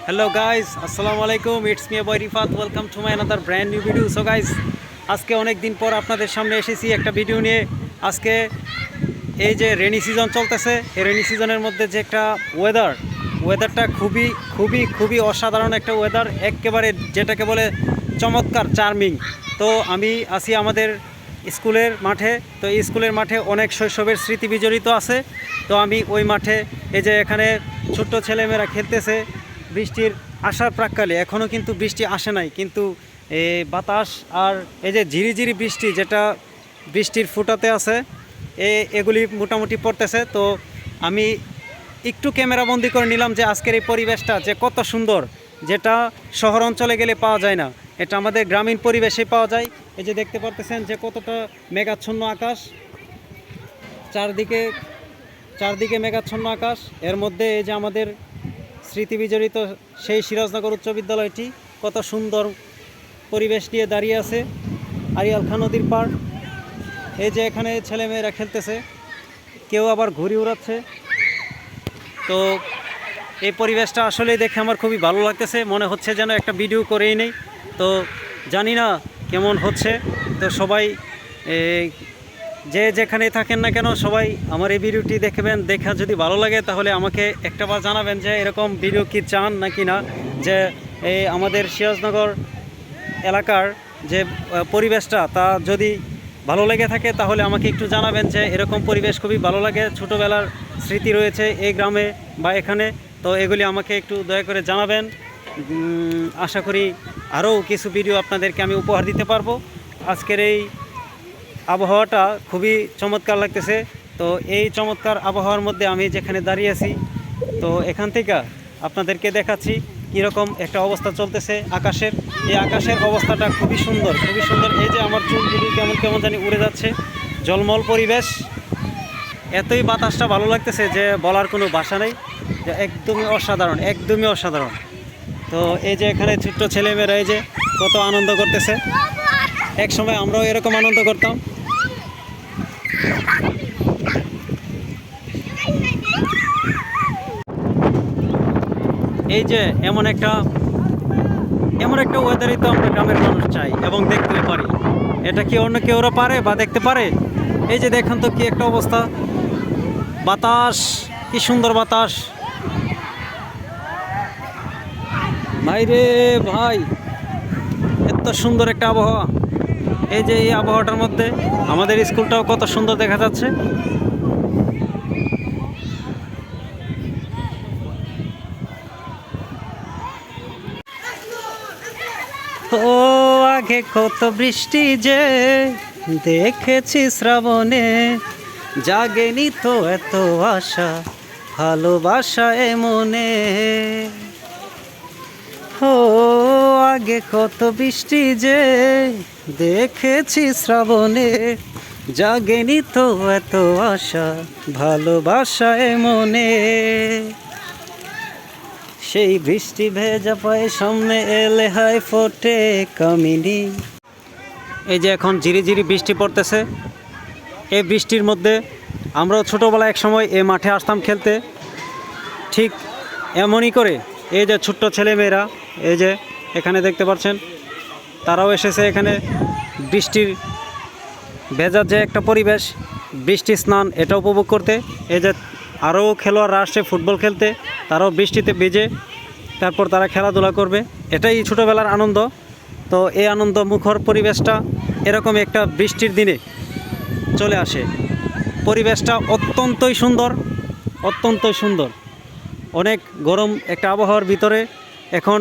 Hello guys, Assalamu alaikum. It's me boy Rifat. Welcome to my another brand new video. So guys, আজকে অনেক দিন পর আপনাদের সামনে এসেছি একটা ভিডিও নিয়ে। আজকে এই যে রেনি সিজন চলতেছে, এই রেনি সিজনের মধ্যে যে একটা ওয়েদারটা খুবই অসাধারণ একটা ওয়েদার, একেবারে যেটাকে বলে চমৎকার, চার্মিং। তো আমি আছি আমাদের স্কুলের মাঠে। তো এই স্কুলের মাঠে অনেক শৈশবের স্মৃতি বিজড়িত আছে। তো আমি ওই মাঠে এই যে এখানে ছোট্ট ছেলেমেয়েরা খেলতেছে বৃষ্টির আসার প্রাক্কালে। এখনও কিন্তু বৃষ্টি আসে নাই, কিন্তু এই বাতাস আর এই যে ঝিরিঝিরি বৃষ্টি, যেটা বৃষ্টির ফুটাতে আছে, এগুলি মোটামুটি পড়তেছে। তো আমি একটু ক্যামেরাবন্দি করে নিলাম যে আজকের এই পরিবেশটা যে কত সুন্দর, যেটা শহর অঞ্চলে গেলে পাওয়া যায় না, এটা আমাদের গ্রামীণ পরিবেশে পাওয়া যায়। এই যে দেখতে পারতেছেন যে কতটা মেঘাচ্ছন্ন আকাশ, চারদিকে মেঘাচ্ছন্ন আকাশ। এর মধ্যে এই যে আমাদের স্মৃতি বিজড়িত সেই সিরাজনগর উচ্চ বিদ্যালয়টি কত সুন্দর পরিবেশ নিয়ে দাঁড়িয়ে আছে, আরিয়াল খান নদীর পাড়। এই যে এখানে ছেলেমেয়েরা খেলতেছে, কেউ আবার ঘুড়ি উড়াচ্ছে। তো এই পরিবেশটা আসলে দেখে আমার খুবই ভালো লাগতেছে, মনে হচ্ছে যেন একটা ভিডিও করেই নেই। তো জানি না কেমন হচ্ছে। তো সবাই যে যেখানেই থাকেন না কেন, সবাই আমার এই ভিডিওটি দেখবেন। দেখা যদি ভালো লাগে তাহলে আমাকে একটাবার জানাবেন যে এরকম ভিডিও কি চান নাকি না। যে এই আমাদের সিরাজনগর এলাকার যে পরিবেশটা, তা যদি ভালো লেগে থাকে তাহলে আমাকে একটু জানাবেন যে এরকম পরিবেশ খুবই ভালো লাগে, ছোটোবেলার স্মৃতি রয়েছে এই গ্রামে বা এখানে। তো এগুলি আমাকে একটু দয়া করে জানাবেন। আশা করি আরও কিছু ভিডিও আপনাদেরকে আমি উপহার দিতে পারবো। আজকের এই আবহাওয়াটা খুবই চমৎকার লাগতেছে। তো এই চমৎকার আবহাওয়ার মধ্যে আমি যেখানে দাঁড়িয়ে আছি, তো এখান থেকে আপনাদেরকে দেখাচ্ছি কীরকম একটা অবস্থা চলতেছে আকাশের। এই আকাশের অবস্থাটা খুবই সুন্দর। এই যে আমার চুলগুলি কেমন জানি উড়ে যাচ্ছে, জলমল পরিবেশ। এতই বাতাসটা ভালো লাগতেছে যে বলার কোনো ভাষা নেই, যে একদমই অসাধারণ। তো এই যে এখানে ছোট্ট ছেলেমেয়েরা এই যে কত আনন্দ করতেছে। এক সময় আমরাও এরকম আনন্দ করতাম। এই যে এমন একটা ওয়েদারই তো আমরা গ্রামের মানুষ চাই এবং দেখতে পারি। এটা কি অন্য কেউ পারে বা দেখতে পারে? এই যে দেখেন তো কি একটা অবস্থা, বাতাস, কি সুন্দর বাতাস। ভাই রে ভাই, এত সুন্দর একটা আবহাওয়া। এই যে এই আবহাওয়াটার মধ্যে আমাদের স্কুলটাও কত সুন্দর দেখা যাচ্ছে। ও আগে কত বৃষ্টি যে দেখেছি শ্রাবণে, জাগেনি তো এত আশা, ভালোবাসা এ মনে। ও আগে কত বৃষ্টি যে দেখেছি শ্রাবণে, জাগেনি তো এত আশা, ভালোবাসা এ মনে। সেই বৃষ্টি ভেজা পায়ে সামনে এলে হাই ফোটে কামিনী। এই যে এখন ঝিরিঝিরি বৃষ্টি পড়তেছে। এই বৃষ্টির মধ্যে আমরাও ছোটোবেলায় এক সময় এই মাঠে আসতাম খেলতে। ঠিক এমনই করে এই যে ছোট্ট ছেলেমেয়েরা এই যে এখানে দেখতে পাচ্ছেন, তারাও এসেছে এখানে বৃষ্টির ভেজার যে একটা পরিবেশ, বৃষ্টি স্নান, এটা উপভোগ করতে। এই যে আরও খেলোয়াড়রা আসছে ফুটবল খেলতে, তারাও বৃষ্টিতে ভিজে তারপর তারা খেলাধুলা করবে। এটাই ছোটোবেলার আনন্দ। তো এই আনন্দ মুখর পরিবেশটা এরকম একটা বৃষ্টির দিনে চলে আসে। পরিবেশটা অত্যন্তই সুন্দর। অনেক গরম একটা আবহাওয়ার ভিতরে এখন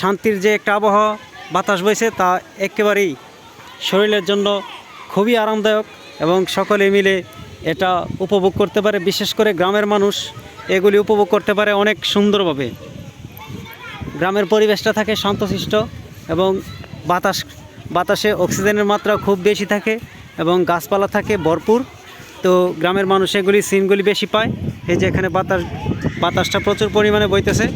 শান্তির যে একটা আবহাওয়া, বাতাস বইছে, তা একেবারেই শরীরের জন্য খুবই আরামদায়ক এবং সকলে মিলে এটা উপভোগ করতে পারে। বিশেষ করে গ্রামের মানুষ এগুলি উপভোগ করতে পারে অনেক সুন্দরভাবে। গ্রামের পরিবেশটা থাকে শান্তশিষ্ট এবং বাতাসে অক্সিজেনের মাত্রা খুব বেশি থাকে এবং গাছপালা থাকে ভরপুর। তো গ্রামের মানুষ এগুলি সিনগুলি বেশি পায়। এই যে এখানে বাতাসটা প্রচুর পরিমাণে বইতেছে।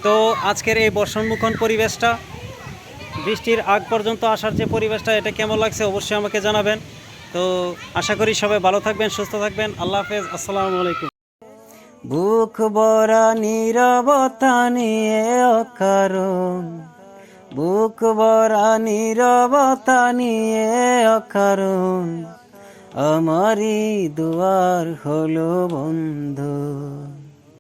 তো আজকের এই বর্ষণমুখর পরিবেশটা, বৃষ্টির আগ পর্যন্ত আসার যে পরিবেশটা, এটা কেমন লাগছে অবশ্যই আমাকে জানাবেন। তো আশা করি সবাই ভালো থাকবেন, সুস্থ থাকবেন। আল্লাহ হাফেজ, আসসালামু আলাইকুম। বুক ভরা নীরবতা নিয়ে অকারণ, বুক ভরা নীরবতা নিয়ে অকারণ আমারই দুয়ার হলো বন্ধ।